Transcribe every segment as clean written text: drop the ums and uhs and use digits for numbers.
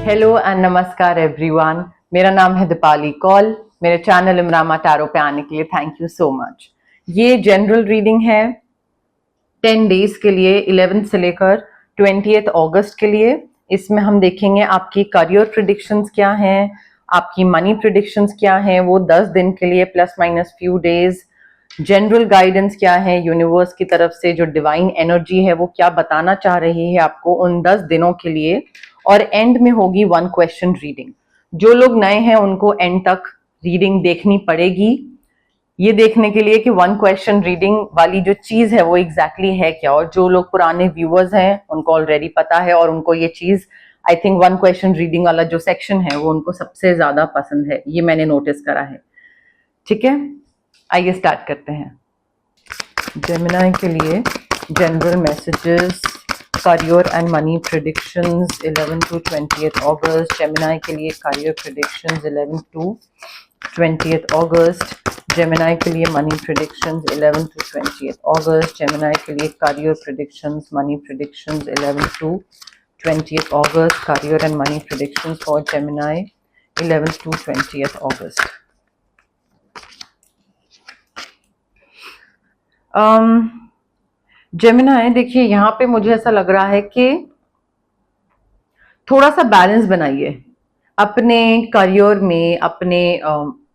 Hello and नमस्कार everyone. मेरा नाम है दीपाली कौल। मेरे चैनल इमरामा टैरो पे आने के लिए थैंक यू सो मच। ये जनरल रीडिंग है 10 डेज के लिए, 11 से लेकर 20 अगस्त के लिए। इसमें हम देखेंगे आपकी करियर प्रिडिक्शंस क्या हैं, आपकी मनी प्रिडिक्शंस क्या हैं, वो 10 दिन के लिए plus minus few days. General guidance क्या है यूनिवर्स की तरफ से, जो डिवाइन एनर्जी है वो क्या बताना चाह रही है आपको उन 10 दिनों के लिए। और एंड में होगी 1 क्वेश्चन रीडिंग। जो लोग नए हैं उनको एंड तक रीडिंग देखनी पड़ेगी, ये देखने के लिए कि 1 क्वेश्चन रीडिंग वाली जो चीज है वो एग्जैक्टली है क्या। और जो लोग पुराने व्यूअर्स हैं उनको ऑलरेडी पता है और उनको ये चीज आई थिंक 1 क्वेश्चन रीडिंग वाला जो सेक्शन है वो उनको सबसे ज्यादा पसंद है, ये मैंने नोटिस करा है। ठीक है, आइए स्टार्ट करते हैं। जेमिनी के लिए general messages, career and money predictions 11 to 20 August. Gemini के लिए career predictions 11 to 20 August. Gemini के लिए money predictions 11 to 20 August. Gemini के लिए career predictions, money predictions 11 to 20 August. Career and money predictions for Gemini 11 to 20 August. Gemini देखिए, यहाँ पे मुझे ऐसा लग रहा है कि थोड़ा सा बैलेंस बनाइए अपने करियर में, अपने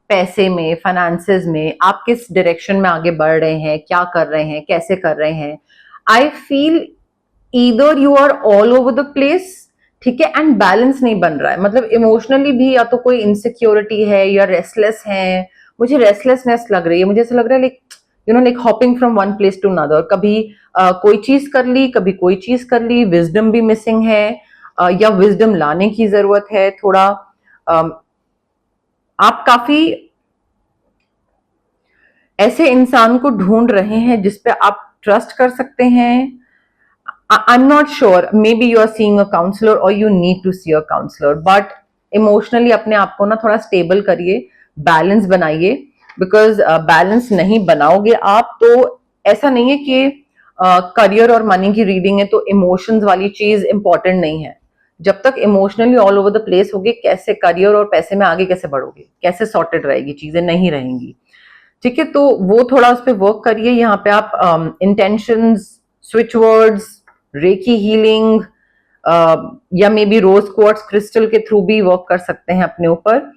पैसे में, फाइनेंसेस में। आप किस डायरेक्शन में आगे बढ़ रहे हैं, क्या कर रहे हैं, कैसे कर रहे हैं। I feel either you are all over the place, ठीक है, एंड बैलेंस नहीं बन रहा है। मतलब इमोशनली भी या तो कोई इनसिक्योरिटी है या रेस्टलेस है। मुझे रेस्टलेसनेस लग रही है, मुझे ऐसा लग रहा है like hopping from one place to another. कभी कोई चीज कर ली, कभी कोई चीज कर ली। विजडम भी मिसिंग है, या विजडम लाने की जरूरत है थोड़ा। आप काफी ऐसे इंसान को ढूंढ रहे हैं जिसपे आप ट्रस्ट कर सकते हैं। I am not sure, maybe you are seeing a counsellor और you need to see a counsellor, but emotionally अपने आप को ना थोड़ा स्टेबल करिए, बैलेंस बनाइए। बिकॉज बैलेंस नहीं बनाओगे आप तो ऐसा नहीं है कि करियर और मनी की रीडिंग है तो इमोशंस वाली चीज इंपॉर्टेंट नहीं है। जब तक emotionally all over the place होगे, कैसे करियर और पैसे में आगे कैसे बढ़ोगे, कैसे सॉर्टेड रहेगी चीजें, नहीं रहेंगी। ठीक है, तो वो थोड़ा उस पर वर्क करिए। यहाँ पे आप intentions, switch words, reiki healing, या maybe rose quartz crystal के थ्रू भी वर्क कर सकते हैं अपने ऊपर।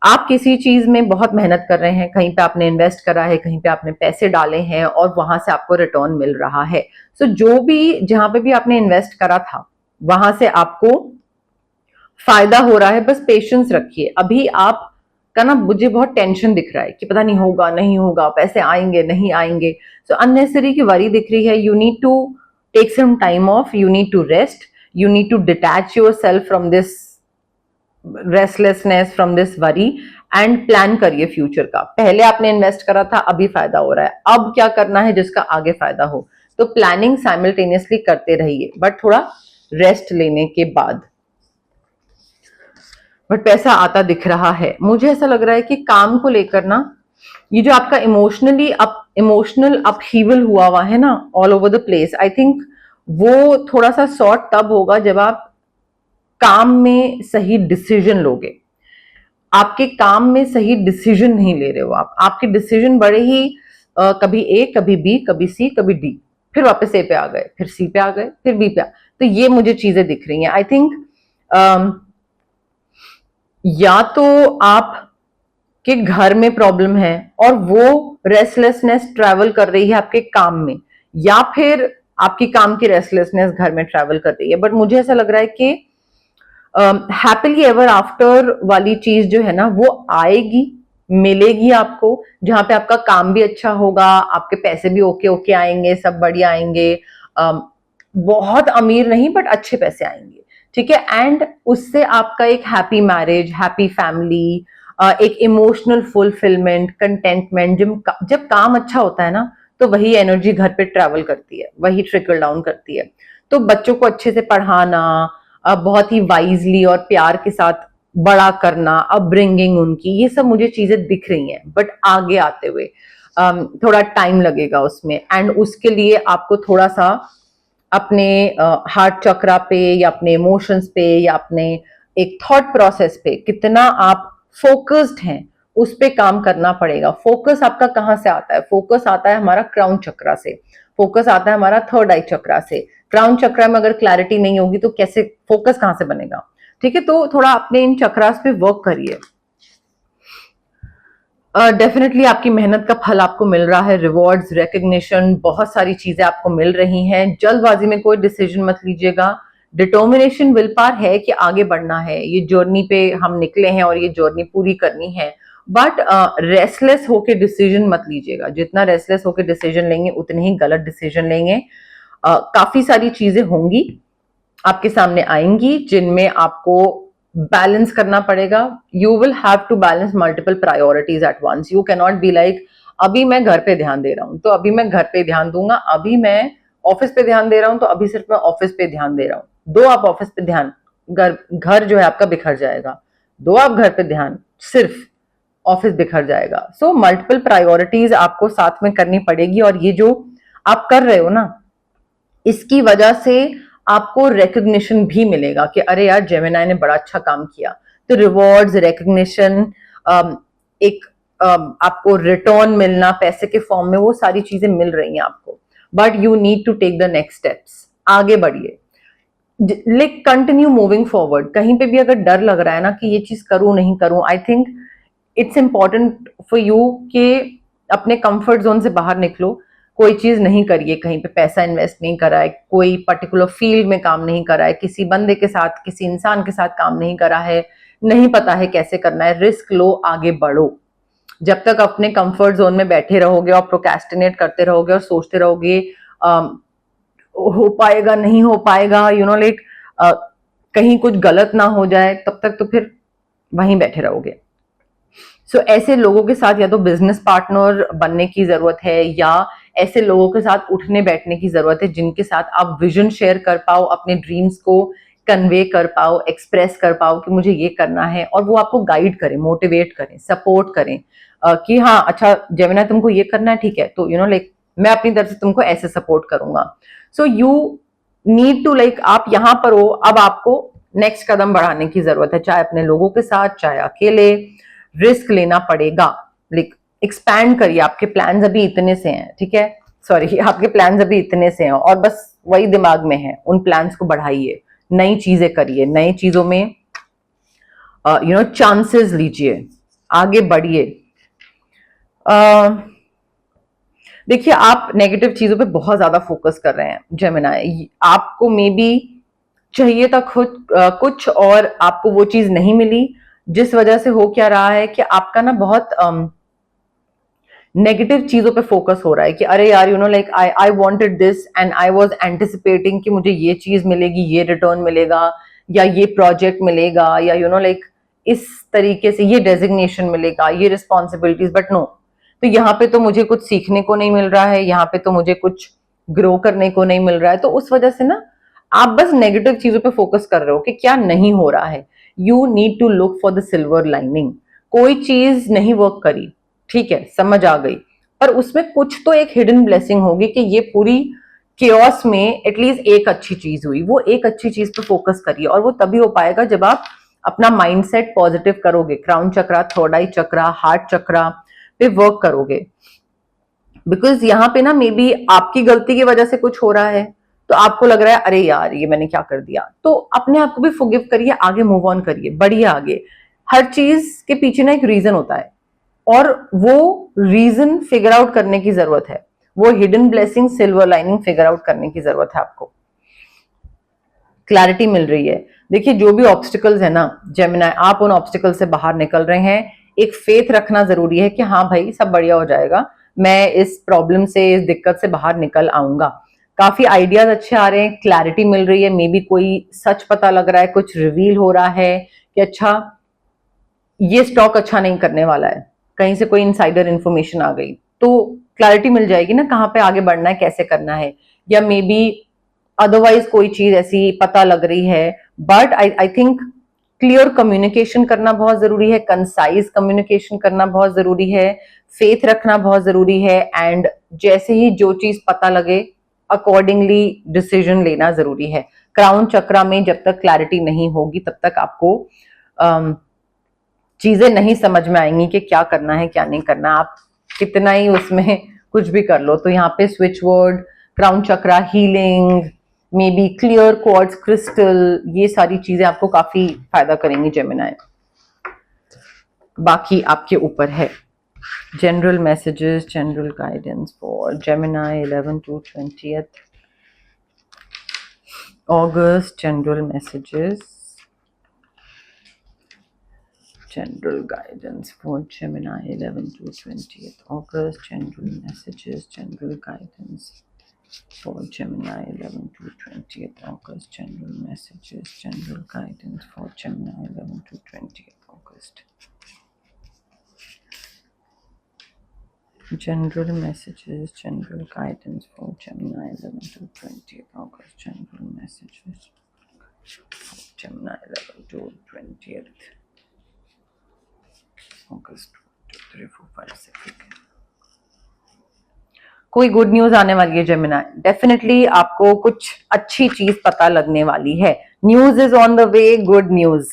आप किसी चीज में बहुत मेहनत कर रहे हैं, कहीं पे आपने इन्वेस्ट करा है, कहीं पे आपने पैसे डाले हैं और वहां से आपको रिटर्न मिल रहा है। सो जो भी, जहां पे भी आपने इन्वेस्ट करा था वहां से आपको फायदा हो रहा है। बस पेशेंस रखिए। अभी आप का ना मुझे बहुत टेंशन दिख रहा है कि पता नहीं होगा नहीं होगा, पैसे आएंगे नहीं आएंगे। सो अननेसेसरी की वरी दिख रही है। You need to take some time off, you need to rest, you need to detach yourself from this restlessness, from this worry, and plan करिए फ्यूचर का। पहले आपने इन्वेस्ट करा था, अभी फायदा हो रहा है, अब क्या करना है जिसका आगे फायदा हो। तो प्लानिंग साइमल्टेनियसली करते रहिए, बट थोड़ा रेस्ट लेने के बाद। बट पैसा आता दिख रहा है। मुझे ऐसा लग रहा है कि काम को लेकर ना, ये जो आपका इमोशनल अपहीवल हुआ है ना all over the place, I think वो थोड़ा सा सॉर्ट तब होगा जब आप काम में सही डिसीजन लोगे। आपके काम में सही डिसीजन नहीं ले रहे हो आप। आपके डिसीजन बड़े ही कभी ए, कभी बी, कभी सी, कभी डी, फिर वापस ए पे आ गए, फिर सी पे आ गए, फिर बी पे तो ये मुझे चीजें दिख रही हैं। आई थिंक या तो आप के घर में प्रॉब्लम है और वो रेस्टलेसनेस ट्रैवल कर रही है आपके काम में, या फिर आपकी काम की रेस्टलेसनेस घर में ट्रैवल कर रही है। बट मुझे ऐसा लग रहा है कि हैप्पीली एवर आफ्टर वाली चीज जो है ना वो आएगी, मिलेगी आपको, जहां पे आपका काम भी अच्छा होगा, आपके पैसे भी ओके ओके आएंगे, सब बढ़िया आएंगे। बहुत अमीर नहीं बट अच्छे पैसे आएंगे, ठीक है। एंड उससे आपका एक हैप्पी मैरिज, हैप्पी फैमिली, एक इमोशनल फुलफिलमेंट, कंटेंटमेंट। जब काम अच्छा होता है ना तो वही एनर्जी घर पे ट्रैवल करती है, वही ट्रिकल डाउन करती है। तो बच्चों को अच्छे से पढ़ाना, बहुत ही वाइजली और प्यार के साथ बड़ा करना, अपब्रिंगिंग उनकी, ये सब मुझे चीजें दिख रही हैं। बट आगे आते हुए थोड़ा टाइम लगेगा उसमें, एंड उसके लिए आपको थोड़ा सा अपने हार्ट चक्रा पे या अपने इमोशंस पे या अपने एक थॉट प्रोसेस पे कितना आप फोकस्ड हैं, उस पे काम करना पड़ेगा। फोकस आपका कहाँ से आता है? फोकस आता है हमारा क्राउन चक्रा से, फोकस आता है हमारा थर्ड आई चक्रा से। क्राउन चक्रा में अगर क्लैरिटी नहीं होगी तो कैसे फोकस कहाँ से बनेगा? ठीक है, तो थोड़ा अपने इन चक्रास पे वर्क करिए। डेफिनेटली आपकी मेहनत का फल आपको मिल रहा है, रिवॉर्ड्स, रिकग्निशन, बहुत सारी चीजें आपको मिल रही हैं। जल्दबाजी में कोई डिसीजन मत लीजिएगा। डिटर्मिनेशन, विल पावर है कि आगे बढ़ना है, ये जर्नी पे हम निकले हैं और ये जर्नी पूरी करनी है। बट रेस्टलेस होके डिसीजन मत लीजिएगा। जितना रेस्टलेस होके डिसीजन लेंगे उतने ही गलत डिसीजन लेंगे। काफी सारी चीजें होंगी आपके सामने आएंगी जिनमें आपको बैलेंस करना पड़ेगा। You will have to balance multiple priorities at once. You can not be like अभी मैं घर पे ध्यान दे रहा हूं तो अभी मैं घर पे ध्यान दूंगा, अभी मैं ऑफिस पे ध्यान दे रहा हूं तो अभी सिर्फ मैं ऑफिस पे ध्यान दे रहा हूं। दो आप ऑफिस पे ध्यान, घर जो है आपका बिखर जाएगा। दो आप घर पे ध्यान, सिर्फ ऑफिस बिखर जाएगा। सो मल्टीपल प्रायोरिटीज आपको साथ में करनी पड़ेगी। और ये जो आप कर रहे हो ना, इसकी वजह से आपको रिकग्निशन भी मिलेगा कि अरे यार जेमिनाई ने बड़ा अच्छा काम किया। तो रिवॉर्ड्स, रिकग्निशन, एक आपको रिटर्न मिलना पैसे के फॉर्म में, वो सारी चीजें मिल रही हैं आपको। But you need to take the next steps. आगे बढ़िए, लाइक कंटिन्यू मूविंग फॉरवर्ड। कहीं पे भी अगर डर लग रहा है ना कि ये चीज करूं नहीं करूं, I think it's important for you कि अपने कंफर्ट जोन से बाहर निकलो। कोई चीज नहीं करिए, कहीं पे पैसा इन्वेस्ट नहीं करा है, कोई पर्टिकुलर फील्ड में काम नहीं करा है, किसी बंदे के साथ, किसी इंसान के साथ काम नहीं करा है, नहीं पता है कैसे करना है। रिस्क लो, आगे बढ़ो। जब तक अपने कंफर्ट जोन में बैठे रहोगे और प्रोक्रेस्टिनेट करते रहोगे और सोचते रहोगे हो पाएगा नहीं हो पाएगा, यू नो लाइक कहीं कुछ गलत ना हो जाए, तब तक तो फिर वहीं बैठे रहोगे। सो ऐसे लोगों के साथ या तो बिजनेस पार्टनर बनने की जरूरत है, या ऐसे लोगों के साथ उठने बैठने की जरूरत है जिनके साथ आप विजन शेयर कर पाओ, अपने ड्रीम्स को कन्वे कर पाओ, एक्सप्रेस कर पाओ कि मुझे ये करना है, और वो आपको गाइड करें, मोटिवेट करें, सपोर्ट करें कि हाँ अच्छा जेमिना तुमको ये करना है, ठीक है, तो यू नो लाइक मैं अपनी तरफ से तुमको ऐसे सपोर्ट करूंगा। So you need to like, आप यहां पर हो, अब आपको नेक्स्ट कदम बढ़ाने की जरूरत है, चाहे अपने लोगों के साथ, चाहे अकेले। रिस्क लेना पड़ेगा, लाइक एक्सपैंड करिए। आपके प्लान्स अभी इतने से हैं, ठीक है, सॉरी आपके प्लान्स अभी इतने से हैं और बस वही दिमाग में है, उन प्लान्स को बढ़ाइए, नई चीजें करिए, नई चीजों में यू नो चांसेस लीजिए, आगे बढ़िए। देखिए आप नेगेटिव चीजों पे बहुत ज्यादा फोकस कर रहे हैं जेमिनाई। आपको मे बी चाहिए था खुद कुछ और आपको वो चीज नहीं मिली, जिस वजह से हो क्या रहा है कि आपका ना बहुत नेगेटिव चीजों पे फोकस हो रहा है कि अरे यार you know like I wanted this and I was anticipating कि मुझे ये चीज मिलेगी, ये रिटर्न मिलेगा, या ये प्रोजेक्ट मिलेगा, या यू नो लाइक इस तरीके से ये डेजिग्नेशन मिलेगा, ये रिस्पॉन्सिबिलिटीज, बट नो। तो यहाँ पे तो मुझे कुछ सीखने को नहीं मिल रहा है, यहाँ पे तो मुझे कुछ ग्रो करने को नहीं मिल रहा है। तो उस वजह से ना आप बस नेगेटिव चीजों पे फोकस कर रहे हो कि क्या नहीं हो रहा है। You need to look for the silver lining. कोई चीज नहीं वर्क करी, ठीक है, समझ आ गई, पर उसमें कुछ तो एक हिडन ब्लेसिंग होगी कि ये पूरी केओस में एटलीस्ट एक अच्छी चीज हुई। वो एक अच्छी चीज पे फोकस करिए, और वो तभी हो पाएगा जब आप अपना माइंडसेट पॉजिटिव करोगे, क्राउन चक्रा, थर्ड आई चक्रा, हार्ट चक्रा पे वर्क करोगे। बिकॉज यहाँ पे ना मे बी आपकी गलती की वजह से कुछ हो रहा है, तो आपको लग रहा है अरे यार ये मैंने क्या कर दिया, तो अपने आप को भी फॉरगिव करिए, आगे मूव ऑन करिए, बढ़िए आगे। हर चीज के पीछे ना एक रीजन होता है, और वो रीजन फिगर आउट करने की जरूरत है, वो hidden blessing, silver lining figure out करने की जरूरत है आपको। क्लैरिटी मिल रही है। देखिए जो भी ऑब्स्टिकल्स है ना जेमिनाई, आप उन ऑब्स्टिकल से बाहर निकल रहे हैं। एक फेथ रखना जरूरी है कि हाँ भाई सब बढ़िया हो जाएगा, मैं इस प्रॉब्लम से, इस दिक्कत से बाहर निकल आऊंगा। काफी आइडियाज अच्छे आ रहे हैं, क्लैरिटी मिल रही है, मे बी कोई सच पता लग रहा है, कुछ रिवील हो रहा है कि अच्छा ये स्टॉक अच्छा नहीं करने वाला है, कहीं से कोई इनसाइडर इंफॉर्मेशन आ गई, तो क्लैरिटी मिल जाएगी ना कहाँ पे आगे बढ़ना है, कैसे करना है। या मे बी अदरवाइज कोई चीज ऐसी पता लग रही है, but I think clear communication करना बहुत जरूरी है, कंसाइज कम्युनिकेशन करना बहुत जरूरी है, फेथ रखना बहुत जरूरी है, एंड जैसे ही जो चीज पता लगे अकॉर्डिंगली डिसीजन लेना जरूरी है। क्राउन चक्रा में जब तक क्लैरिटी नहीं होगी तब तक आपको चीजें नहीं समझ में आएंगी कि क्या करना है क्या नहीं करना। आप कितना ही उसमें कुछ भी कर लो। तो यहाँ पे switch word, crown chakra, healing, may be clear quartz crystal, ये सारी चीजें आपको काफी फायदा करेंगी जेमिनाई। बाकी आपके ऊपर है। General messages, general guidance for Gemini 11 to 20th August, general messages, general guidance for Gemini 11 to 20th August, general messages, general guidance for Gemini 11 to 20th August, general messages, general guidance for Gemini 11 to 20th August. General messages, general guidance for Gemini 11 to 20th August, general messages for Gemini 11 to 20th August 2, 3, 4, 5, 6. कोई good news आने वाली है Gemini. Definitely आपको कुछ अच्छी चीज पता लगने वाली है। News is on the way, good news.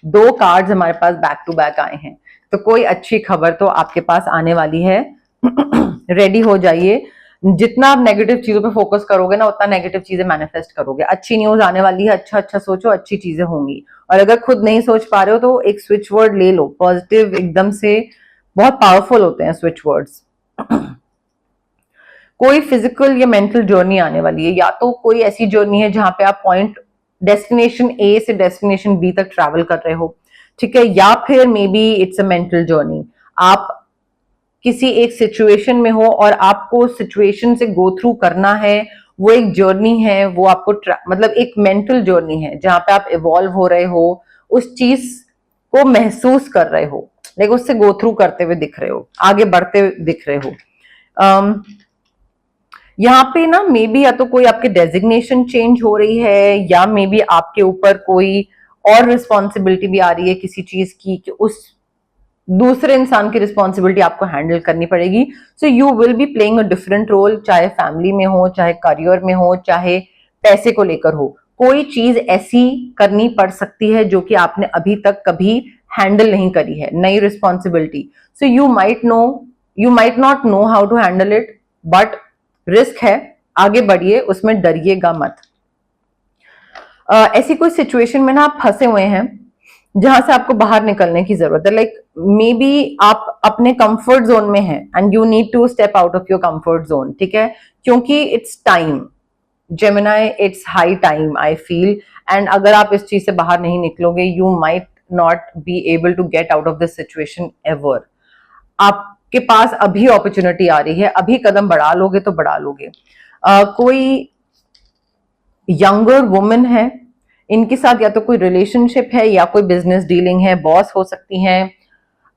2 cards हमारे पास बैक टू बैक आए हैं, तो कोई अच्छी खबर तो आपके पास आने वाली है। रेडी हो जाइए। जितना आप नेगेटिव चीजों पे फोकस करोगे ना, उतना नेगेटिव चीजें मैनिफेस्ट करोगे। अच्छी न्यूज आने वाली है, अच्छा अच्छा सोचो, अच्छी चीजें होंगी। और अगर खुद नहीं सोच पा रहे हो तो एक स्विच वर्ड ले लो। पॉजिटिव एकदम से बहुत पावरफुल होते हैं स्विच वर्ड्स। कोई फिजिकल या मेंटल जर्नी आने वाली है, या तो कोई ऐसी जर्नी है जहां पे आप पॉइंट डेस्टिनेशन ए से डेस्टिनेशन बी तक ट्रैवल कर रहे हो, ठीक है, या फिर may be it's a mental journey. आप किसी एक सिचुएशन में हो और आपको सिचुएशन से गो थ्रू करना है, वो एक जर्नी है, वो आपको मतलब एक मेंटल जर्नी है जहां पे आप इवॉल्व हो रहे हो, उस चीज को महसूस कर रहे हो, लेकिन उससे गो थ्रू करते हुए दिख रहे हो, आगे बढ़ते हुए दिख रहे हो। यहाँ पे ना मे बी या तो कोई आपके डेजिग्नेशन चेंज हो रही है, या मे बी आपके ऊपर कोई और रिस्पॉन्सिबिलिटी भी आ रही है किसी चीज की, कि उस दूसरे इंसान की रिस्पॉन्सिबिलिटी आपको हैंडल करनी पड़ेगी। So you will be playing a different role, चाहे फैमिली में हो, चाहे करियर में हो, चाहे पैसे को लेकर हो। कोई चीज ऐसी करनी पड़ सकती है जो कि आपने अभी तक कभी हैंडल नहीं करी है, नई responsibility. So you might not know how to handle it, but risk है, आगे बढ़िए, उसमें डरिएगा मत। ऐसी कोई सिचुएशन में ना आप फंसे हुए हैं जहां से आपको बाहर निकलने की जरूरत है। लाइक मे बी आप अपने कंफर्ट जोन में हैं and you need to step out of your comfort zone, ठीक है, क्योंकि it's time Gemini, it's high time I feel. And अगर आप इस चीज से बाहर नहीं निकलोगे, you might not be able to get out of this situation ever. आपके पास अभी अपॉर्चुनिटी आ रही है, अभी कदम बढ़ा लोगे तो बढ़ा लोगे। कोई यंगर वुमेन है, इनके साथ या तो कोई रिलेशनशिप है या कोई बिजनेस डीलिंग है। बॉस हो सकती हैं,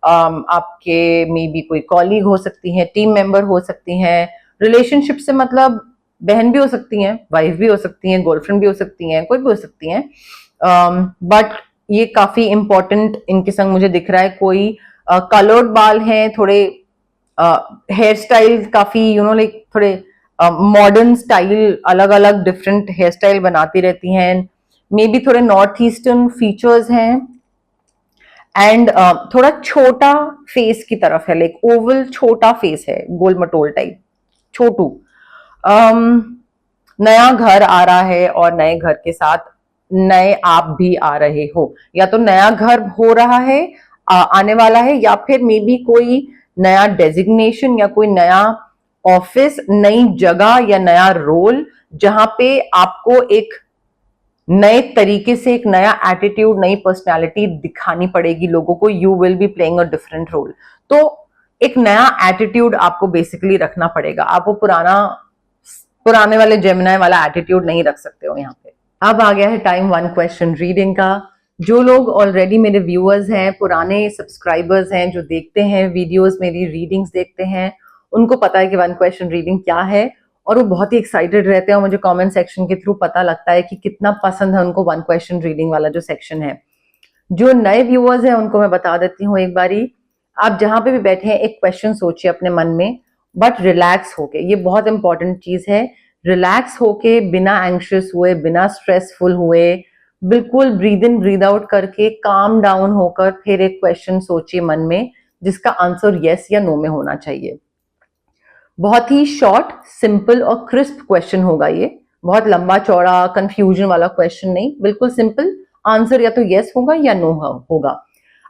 आपके मे बी कोई कॉलीग हो सकती हैं, टीम मेंबर हो सकती हैं। रिलेशनशिप से मतलब बहन भी हो सकती हैं, वाइफ भी हो सकती हैं, गर्लफ्रेंड भी हो सकती हैं, कोई भी हो सकती हैं। बट ये काफी इंपॉर्टेंट इनके संग मुझे दिख रहा है। कोई कलर्ड बाल हैं, थोड़े हेयर स्टाइल काफी लाइक थोड़े मॉडर्न स्टाइल, अलग अलग डिफरेंट हेयर स्टाइल बनाती रहती हैं। मे बी थोड़े नॉर्थ ईस्टर्न फीचर्स हैं, एंड थोड़ा छोटा फेस की तरफ है, लाइक ओवल छोटा फेस है, गोल मटोल टाइप, छोटू। नया घर आ रहा है और नए घर के साथ नए आप भी आ रहे हो, या तो नया घर हो रहा है, आने वाला है, या फिर मे बी कोई नया डेजिग्नेशन या कोई नया ऑफिस, नई जगह या नया रोल, जहां पे आपको एक नए तरीके से, एक नया एटीट्यूड, नई पर्सनालिटी दिखानी पड़ेगी लोगों को। You will be playing a different role. तो एक नया एटीट्यूड आपको बेसिकली रखना पड़ेगा। आप वो पुराने वाले जेमिनाई वाला एटीट्यूड नहीं रख सकते हो यहाँ पे। अब आ गया है टाइम 1 क्वेश्चन रीडिंग का। जो लोग ऑलरेडी मेरे व्यूअर्स हैं, पुराने सब्सक्राइबर्स हैं, जो देखते हैं वीडियोस, मेरी रीडिंग्स देखते हैं, उनको पता है कि 1 क्वेश्चन रीडिंग क्या है, और वो बहुत ही एक्साइटेड रहते हैं। और मुझे कमेंट सेक्शन के थ्रू पता लगता है कि कितना पसंद है उनको 1 क्वेश्चन रीडिंग वाला जो सेक्शन है। जो नए व्यूअर्स हैं उनको मैं बता देती हूँ एक बारी, आप जहां पे भी बैठे हैं एक क्वेश्चन सोचिए अपने मन में, बट रिलैक्स होके। ये बहुत इंपॉर्टेंट चीज है रिलैक्स होके, बिना एंग्शियस हुए, बिना स्ट्रेसफुल हुए, बिल्कुल ब्रीद इन ब्रीद आउट करके काम डाउन होकर फिर एक क्वेश्चन सोचिए मन में, जिसका आंसर यस या नो में होना चाहिए। बहुत ही शॉर्ट, सिंपल और क्रिस्प क्वेश्चन होगा ये, बहुत लंबा चौड़ा कंफ्यूजन वाला क्वेश्चन नहीं, बिल्कुल सिंपल। आंसर या तो यस होगा या नो होगा।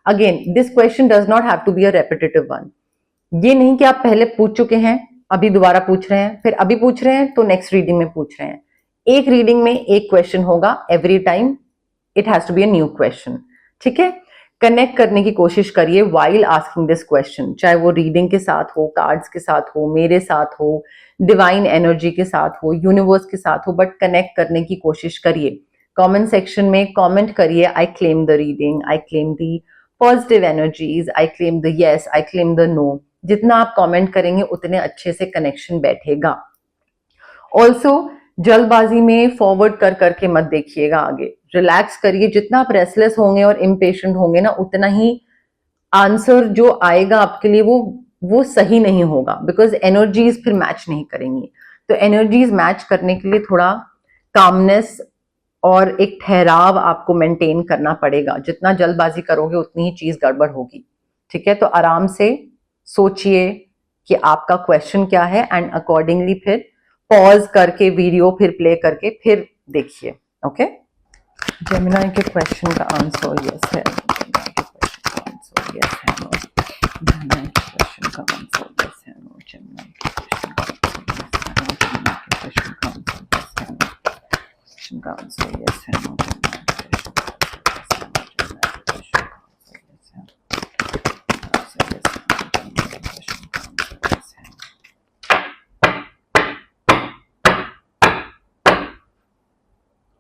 Again this question does not have to be a repetitive one. ये नहीं कि आप पहले पूछ चुके हैं, अभी दोबारा पूछ रहे हैं, फिर अभी पूछ रहे हैं तो नेक्स्ट रीडिंग में पूछ रहे हैं। एक रीडिंग में एक क्वेश्चन होगा every time, it has to be a new question. ठीक है, कनेक्ट करने की कोशिश करिए व्हाइल आस्किंग दिस क्वेश्चन, चाहे वो रीडिंग के साथ हो, कार्ड्स के साथ हो, मेरे साथ हो, डिवाइन एनर्जी के साथ हो, यूनिवर्स के साथ हो, बट कनेक्ट करने की कोशिश करिए। कमेंट सेक्शन में कमेंट करिए, I claim the reading, I claim the positive energies, I claim the yes, I claim the no. जितना आप कमेंट करेंगे उतने अच्छे से कनेक्शन बैठेगा। ऑल्सो जल्दबाजी में फॉरवर्ड कर करके मत देखिएगा आगे, रिलैक्स करिए। जितना आप रेस्टलेस होंगे और इम्पेशेंट होंगे ना, उतना ही आंसर जो आएगा आपके लिए वो सही नहीं होगा, बिकॉज एनर्जीज फिर मैच नहीं करेंगी। तो एनर्जीज मैच करने के लिए थोड़ा कामनेस और एक ठहराव आपको मेंटेन करना पड़ेगा। जितना जल्दबाजी करोगे उतनी ही चीज गड़बड़ होगी। ठीक है, तो आराम से सोचिए कि आपका क्वेश्चन क्या है एंड अकॉर्डिंगली फिर पॉज करके वीडियो फिर प्ले करके फिर देखिए। ओके, जेमिनी के क्वेश्चन का आंसर यस है, जेमिनी के क्वेश्चन का आंसर यस है, नो, जेमिनी के क्वेश्चन का आंसर यस है, नो, जेमिनी के क्वेश्चन का आंसर यस है, no,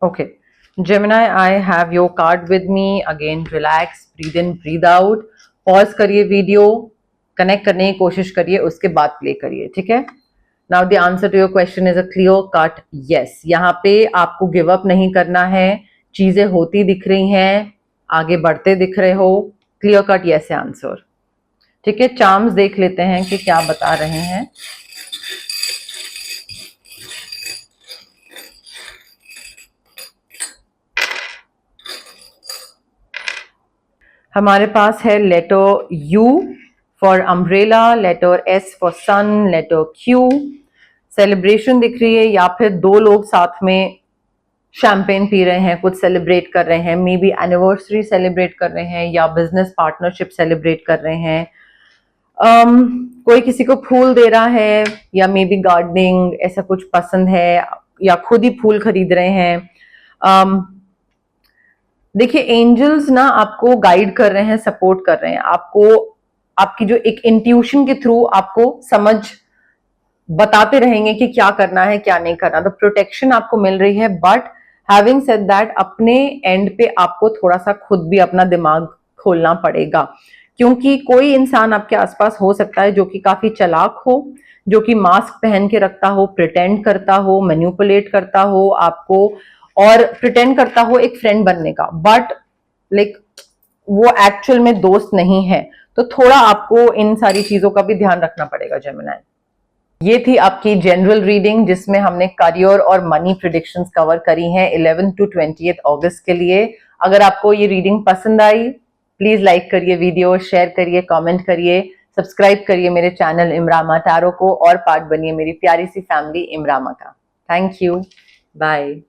Okay, Gemini, I have your card with me. Again, relax, breathe in, breathe out. Pause करिए वीडियो, कनेक्ट करने की कोशिश करिए, उसके बाद प्ले करिए। ठीक है, Now the answer to your question is a clear cut yes. यहाँ पे आपको गिव अप नहीं करना है, चीजें होती दिख रही हैं, आगे बढ़ते दिख रहे हो, क्लियर कट yes है आंसर। ठीक है, चार्म्स देख लेते हैं कि क्या बता रहे हैं। हमारे पास है letter U for umbrella, letter S for sun, letter Q celebration दिख रही है, या फिर दो लोग साथ में शैंपेन पी रहे हैं, कुछ सेलिब्रेट कर रहे हैं, मे बी एनिवर्सरी सेलिब्रेट कर रहे हैं या बिजनेस पार्टनरशिप सेलिब्रेट कर रहे हैं। कोई किसी को फूल दे रहा है या मे बी गार्डनिंग ऐसा कुछ पसंद है, या खुद ही फूल खरीद रहे हैं। देखिए, एंजल्स ना आपको गाइड कर रहे हैं, सपोर्ट कर रहे हैं आपको, आपकी जो एक इंट्यूशन के थ्रू आपको समझ बताते रहेंगे कि क्या करना है क्या नहीं करना। तो प्रोटेक्शन आपको मिल रही है, बट हैविंग सेड दैट अपने एंड पे आपको थोड़ा सा खुद भी अपना दिमाग खोलना पड़ेगा, क्योंकि कोई इंसान आपके आसपास हो सकता है जो कि काफी चालाक हो, जो कि मास्क पहन के रखता हो, प्रिटेंड करता हो, मैनिपुलेट करता हो आपको, और प्रिटेंड करता हो एक फ्रेंड बनने का, बट लाइक वो एक्चुअल में दोस्त नहीं है। तो थोड़ा आपको इन सारी चीजों का भी ध्यान रखना पड़ेगा जेमिनी। ये थी आपकी जनरल रीडिंग, जिसमें हमने करियर और मनी प्रिडिक्शंस कवर करी हैं 11 to 20 अगस्त के लिए। अगर आपको ये रीडिंग पसंद आई, प्लीज लाइक करिए वीडियो, शेयर करिए, कमेंट करिए, सब्सक्राइब करिए मेरे चैनल इमरामा टैरो को, और पार्ट बनिए मेरी प्यारी सी फैमिली इमरामा का। Thank you, bye.